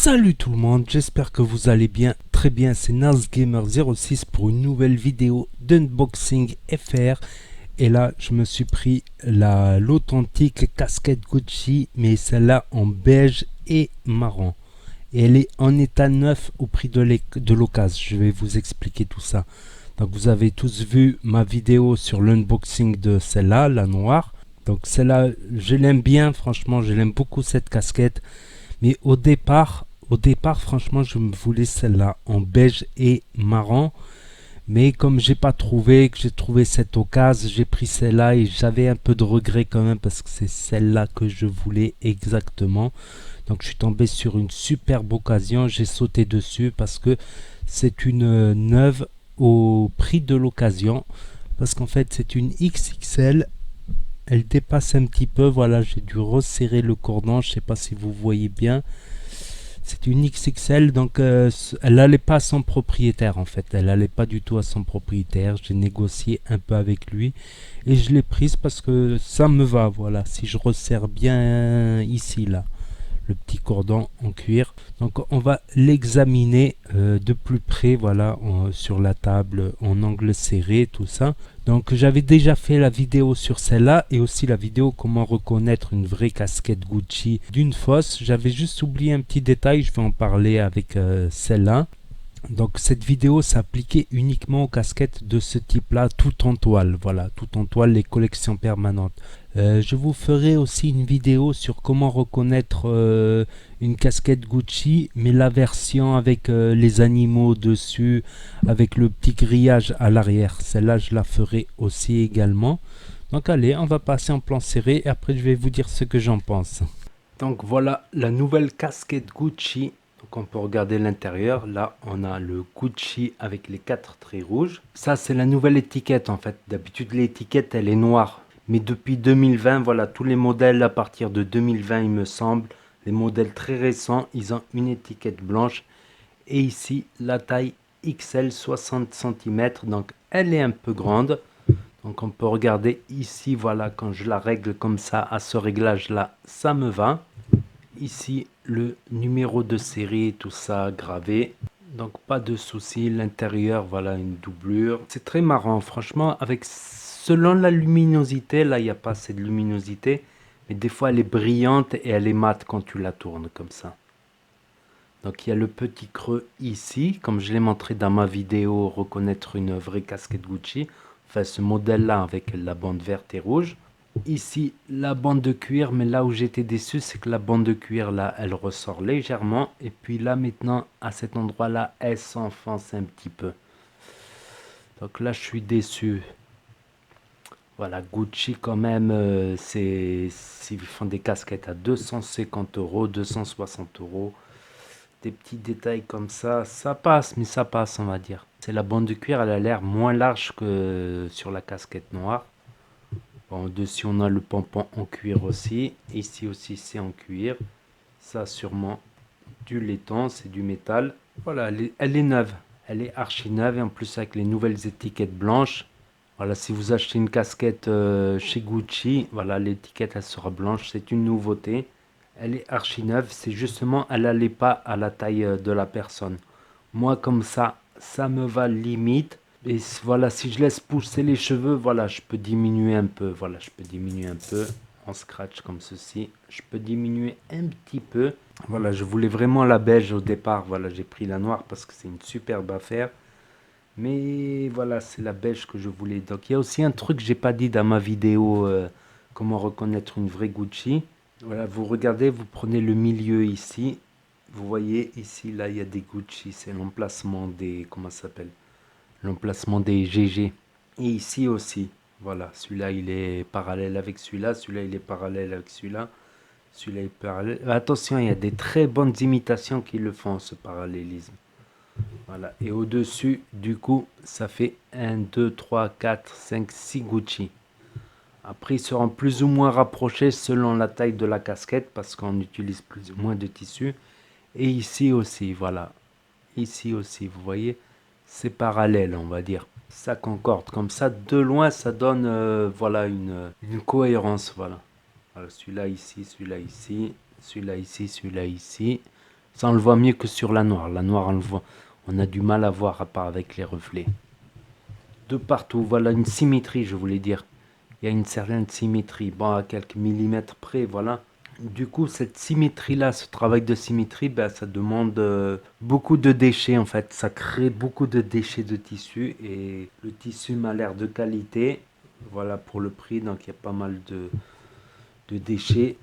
Salut tout le monde, j'espère que vous allez bien, très bien, c'est NazGamer06 pour une nouvelle vidéo d'unboxing FR. Et là, je me suis pris l'authentique casquette Gucci, mais celle-là en beige et marron. Et elle est en état neuf au prix de l'occasion, je vais vous expliquer tout ça. Donc vous avez tous vu ma vidéo sur l'unboxing de celle-là, la noire. Donc celle-là, je l'aime bien, franchement, je l'aime beaucoup cette casquette. Mais au départ, franchement, je me voulais celle-là en beige et marron. Mais comme j'ai pas trouvé, que j'ai trouvé cette occasion, j'ai pris celle-là et j'avais un peu de regret quand même parce que c'est celle-là que je voulais exactement. Donc je suis tombé sur une superbe occasion, j'ai sauté dessus parce que c'est une neuve au prix de l'occasion. Parce qu'en fait c'est une XXL, elle dépasse un petit peu, voilà, j'ai dû resserrer le cordon, je sais pas si vous voyez bien. C'est une XXL, donc elle n'allait pas à son propriétaire en fait. Elle n'allait pas du tout à son propriétaire. J'ai négocié un peu avec lui et je l'ai prise parce que ça me va. Voilà, si je resserre bien ici, là, le petit cordon en cuir. Donc on va l'examiner de plus près, voilà, sur la table en angle serré, tout ça. Donc j'avais déjà fait la vidéo sur celle-là et aussi la vidéo comment reconnaître une vraie casquette Gucci d'une fausse. J'avais juste oublié un petit détail, je vais en parler avec celle-là. Donc cette vidéo s'appliquait uniquement aux casquettes de ce type-là, tout en toile, voilà, tout en toile, les collections permanentes. Je vous ferai aussi une vidéo sur comment reconnaître une casquette Gucci, mais la version avec les animaux dessus, avec le petit grillage à l'arrière. Celle-là, je la ferai aussi également. Donc allez, on va passer en plan serré et après je vais vous dire ce que j'en pense. Donc voilà la nouvelle casquette Gucci. Donc on peut regarder l'intérieur. Là, on a le Gucci avec les 4 traits rouges. Ça, c'est la nouvelle étiquette en fait. D'habitude, l'étiquette, elle est noire. Mais depuis 2020, voilà, tous les modèles à partir de 2020, il me semble, les modèles très récents, ils ont une étiquette blanche. Et ici, la taille XL 60 cm. Donc, elle est un peu grande. Donc, on peut regarder ici, voilà, quand je la règle comme ça, à ce réglage-là, ça me va. Ici, le numéro de série, tout ça gravé. Donc, pas de souci. L'intérieur, voilà, une doublure. C'est très marrant, franchement, avec selon la luminosité, là, il n'y a pas assez de luminosité. Mais des fois, elle est brillante et elle est mate quand tu la tournes comme ça. Donc, il y a le petit creux ici. Comme je l'ai montré dans ma vidéo, reconnaître une vraie casquette Gucci. Enfin, ce modèle-là avec la bande verte et rouge. Ici, la bande de cuir, mais là où j'étais déçu, c'est que la bande de cuir, là, elle ressort légèrement. Et puis là, maintenant, à cet endroit-là, elle s'enfonce un petit peu. Donc là, je suis déçu. Voilà, Gucci quand même, ils font des casquettes à 250 euros, 260 euros. Des petits détails comme ça passe, mais ça passe, on va dire. C'est la bande de cuir, elle a l'air moins large que sur la casquette noire. Bon, dessus, on a le pompon en cuir aussi. Ici aussi, c'est en cuir. Ça, sûrement du laiton, c'est du métal. Voilà, elle est neuve. Elle est archi neuve et en plus avec les nouvelles étiquettes blanches. Voilà, si vous achetez une casquette chez Gucci, voilà, l'étiquette elle sera blanche. C'est une nouveauté. Elle est archi neuve. C'est justement, elle n'allait pas à la taille de la personne. Moi, comme ça me va limite. Et voilà, si je laisse pousser les cheveux, voilà, je peux diminuer un peu. Voilà, je peux diminuer un peu en scratch comme ceci. Je peux diminuer un petit peu. Voilà, je voulais vraiment la beige au départ. Voilà, j'ai pris la noire parce que c'est une superbe affaire. Mais voilà, c'est la beige que je voulais. Donc, il y a aussi un truc que j'ai pas dit dans ma vidéo, comment reconnaître une vraie Gucci. Voilà, vous regardez, vous prenez le milieu ici. Vous voyez ici, là, il y a des Gucci. C'est l'emplacement des, comment ça s'appelle? L'emplacement des GG. Et ici aussi, voilà, celui-là il est parallèle avec celui-là, celui-là il est parallèle avec celui-là, celui-là est parallèle. Attention, il y a des très bonnes imitations qui le font, ce parallélisme. Voilà, et au-dessus, du coup, ça fait 1, 2, 3, 4, 5, 6 Gucci. Après, ils seront plus ou moins rapprochés selon la taille de la casquette, parce qu'on utilise plus ou moins de tissu. Et ici aussi, voilà. Ici aussi, vous voyez, c'est parallèle, on va dire. Ça concorde comme ça. De loin, ça donne voilà, une cohérence. Voilà. Voilà, celui-là ici, celui-là ici, celui-là ici, celui-là ici. Ça, on le voit mieux que sur la noire. La noire, on le voit. On a du mal à voir à part avec les reflets. De partout, voilà une symétrie, je voulais dire. Il y a une certaine symétrie. Bon, à quelques millimètres près, voilà. Du coup, cette symétrie-là, ce travail de symétrie, ben, ça demande beaucoup de déchets en fait. Ça crée beaucoup de déchets de tissu et le tissu m'a l'air de qualité. Voilà pour le prix, donc il y a pas mal de déchets.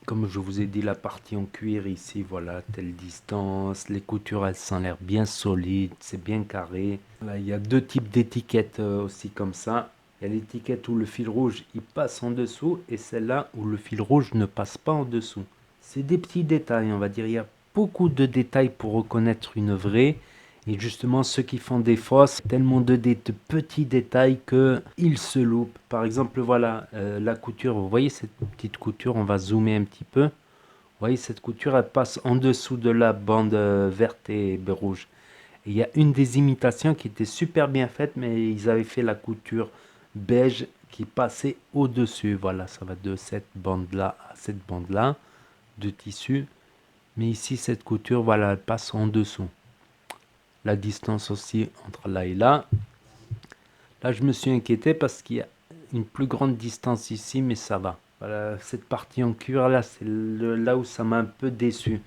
Comme je vous ai dit, la partie en cuir ici, voilà, telle distance. Les coutures, elles sont l'air bien solides, c'est bien carré. Là, il y a deux types d'étiquettes aussi comme ça. Il y a l'étiquette où le fil rouge il passe en dessous et celle-là où le fil rouge ne passe pas en dessous. C'est des petits détails, on va dire. Il y a beaucoup de détails pour reconnaître une vraie. Et justement, ceux qui font des fausses, tellement de petits détails qu'ils se loupent. Par exemple, voilà, la couture. Vous voyez cette petite couture, on va zoomer un petit peu. Vous voyez, cette couture, elle passe en dessous de la bande verte et rouge. Et il y a une des imitations qui était super bien faite, mais ils avaient fait la couture beige qui passait au-dessus. Voilà, ça va de cette bande-là à cette bande-là de tissu. Mais ici, cette couture, voilà, elle passe en dessous. La distance aussi entre là et là. Là, je me suis inquiété parce qu'il y a une plus grande distance ici, mais ça va. Voilà, cette partie en cuir, là, c'est là où ça m'a un peu déçu.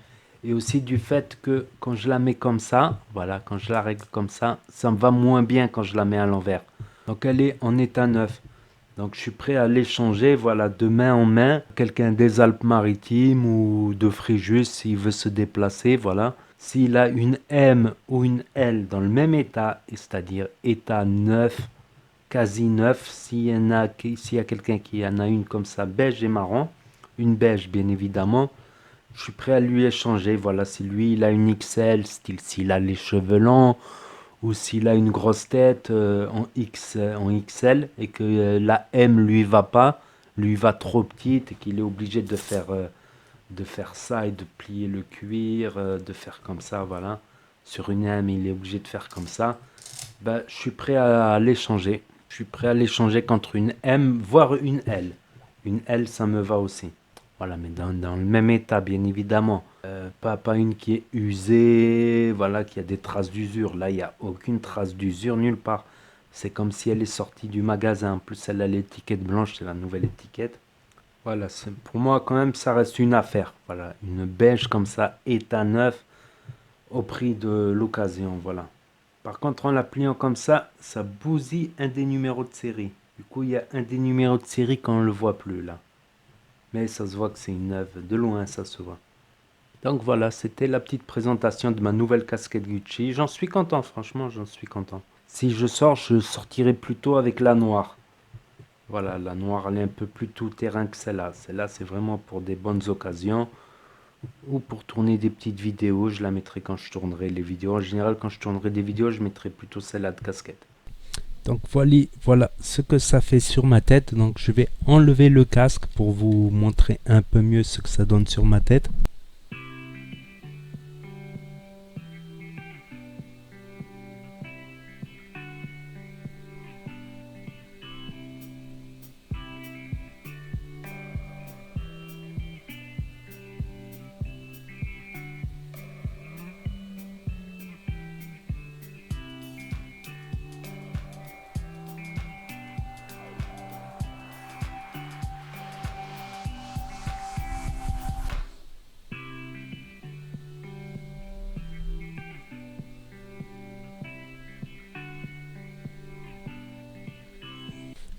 Et aussi du fait que quand je la mets comme ça, voilà, quand je la règle comme ça me va moins bien quand je la mets à l'envers. Donc elle est en état neuf. Donc je suis prêt à l'échanger, voilà, de main en main. Quelqu'un des Alpes-Maritimes ou de Fréjus, s'il veut se déplacer, voilà. S'il a une M ou une L dans le même état, c'est-à-dire état neuf, quasi neuf, s'il y a quelqu'un qui en a une comme ça, beige et marron, une beige bien évidemment, je suis prêt à lui échanger. Voilà, si lui il a une XL, style s'il a les cheveux longs, ou s'il a une grosse tête en XL et que la M lui va trop petite et qu'il est obligé de faire ça et de plier le cuir, de faire comme ça, voilà. Sur une M, il est obligé de faire comme ça. Ben, je suis prêt à l'échanger. Je suis prêt à l'échanger contre une M, voire une L. Une L, ça me va aussi. Voilà, mais dans le même état, bien évidemment. Pas une qui est usée, voilà, qui a des traces d'usure. Là, il n'y a aucune trace d'usure nulle part. C'est comme si elle est sortie du magasin. En plus, elle a l'étiquette blanche, c'est la nouvelle étiquette. Voilà, pour moi, quand même, ça reste une affaire. Voilà, une beige comme ça, état neuf, au prix de l'occasion, voilà. Par contre, en la pliant comme ça bousille un des numéros de série. Du coup, il y a un des numéros de série qu'on ne le voit plus, là. Mais ça se voit que c'est une neuve. De loin, ça se voit. Donc voilà, c'était la petite présentation de ma nouvelle casquette Gucci. J'en suis content, franchement, j'en suis content. Si je sors, je sortirai plutôt avec la noire. Voilà, la noire, elle est un peu plus tout terrain que celle-là. Celle-là, c'est vraiment pour des bonnes occasions ou pour tourner des petites vidéos. Je la mettrai quand je tournerai les vidéos. En général, quand je tournerai des vidéos, je mettrai plutôt celle-là de casquette. Donc voilà ce que ça fait sur ma tête. Donc je vais enlever le casque pour vous montrer un peu mieux ce que ça donne sur ma tête.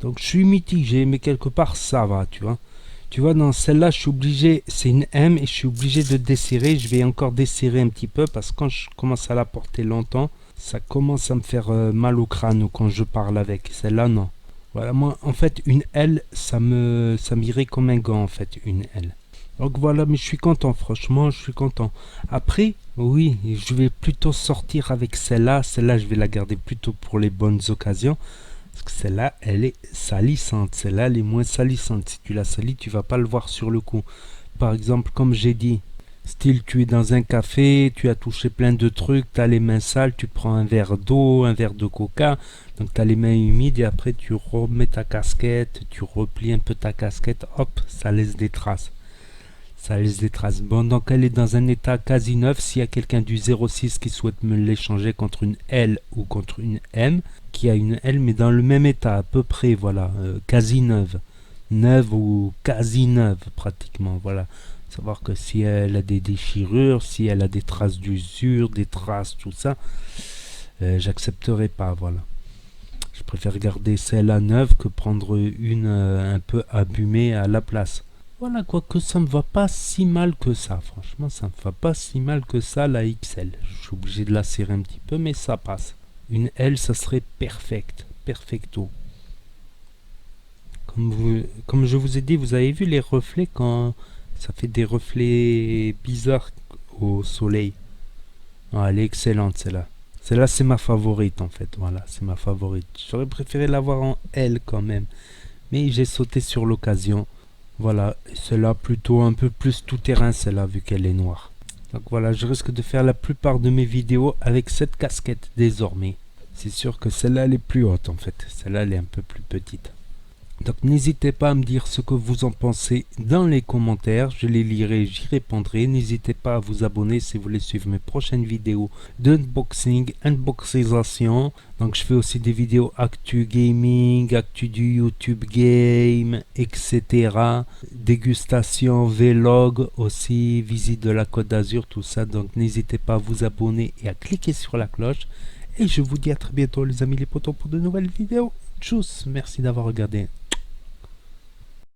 Donc je suis mitigé, mais quelque part ça va, tu vois. Tu vois, dans celle-là, je suis obligé, c'est une M et je suis obligé de desserrer. Je vais encore desserrer un petit peu parce que quand je commence à la porter longtemps, ça commence à me faire mal au crâne ou quand je parle avec. Celle-là, non. Voilà, moi, en fait, une L, ça m'irait comme un gant, en fait, une L. Donc voilà, mais je suis content, franchement, je suis content. Après, oui, je vais plutôt sortir avec celle-là. Celle-là, je vais la garder plutôt pour les bonnes occasions. Parce que celle-là, elle est salissante. Celle-là, elle est moins salissante. Si tu la salis, tu vas pas le voir sur le coup. Par exemple, comme j'ai dit, style, tu es dans un café, tu as touché plein de trucs, tu as les mains sales, tu prends un verre d'eau, un verre de coca, donc tu as les mains humides et après tu remets ta casquette, tu replies un peu ta casquette, hop, ça laisse des traces. Ça laisse des traces. Bon, donc elle est dans un état quasi neuf. S'il y a quelqu'un du 06 qui souhaite me l'échanger contre une L ou contre une M, qui a une L mais dans le même état à peu près, voilà, quasi neuve. Neuve ou quasi neuve pratiquement, voilà. Savoir que si elle a des déchirures, si elle a des traces d'usure, des traces, tout ça, j'accepterai pas, voilà. Je préfère garder celle-là neuve que prendre une un peu abîmée à la place. Voilà, quoique ça me va pas si mal que ça, franchement, ça me va pas si mal que ça la XL. Je suis obligé de la serrer un petit peu, mais ça passe. Une L, ça serait perfect, perfecto. Comme je vous ai dit, vous avez vu les reflets quand ça fait des reflets bizarres au soleil. Ah, elle est excellente celle-là. Celle-là c'est ma favorite en fait. Voilà, c'est ma favorite. J'aurais préféré l'avoir en L quand même. Mais j'ai sauté sur l'occasion. Voilà, celle-là plutôt un peu plus tout terrain celle-là vu qu'elle est noire. Donc voilà, je risque de faire la plupart de mes vidéos avec cette casquette désormais. C'est sûr que celle-là elle est plus haute en fait. Celle-là elle est un peu plus petite. Donc n'hésitez pas à me dire ce que vous en pensez dans les commentaires, je les lirai, j'y répondrai. N'hésitez pas à vous abonner si vous voulez suivre mes prochaines vidéos d'unboxing, unboxisation. Donc je fais aussi des vidéos actu gaming, actu du YouTube game, etc. Dégustation, vlog aussi, visite de la Côte d'Azur, tout ça. Donc n'hésitez pas à vous abonner et à cliquer sur la cloche. Et je vous dis à très bientôt les amis les potons pour de nouvelles vidéos. Tchuss, merci d'avoir regardé.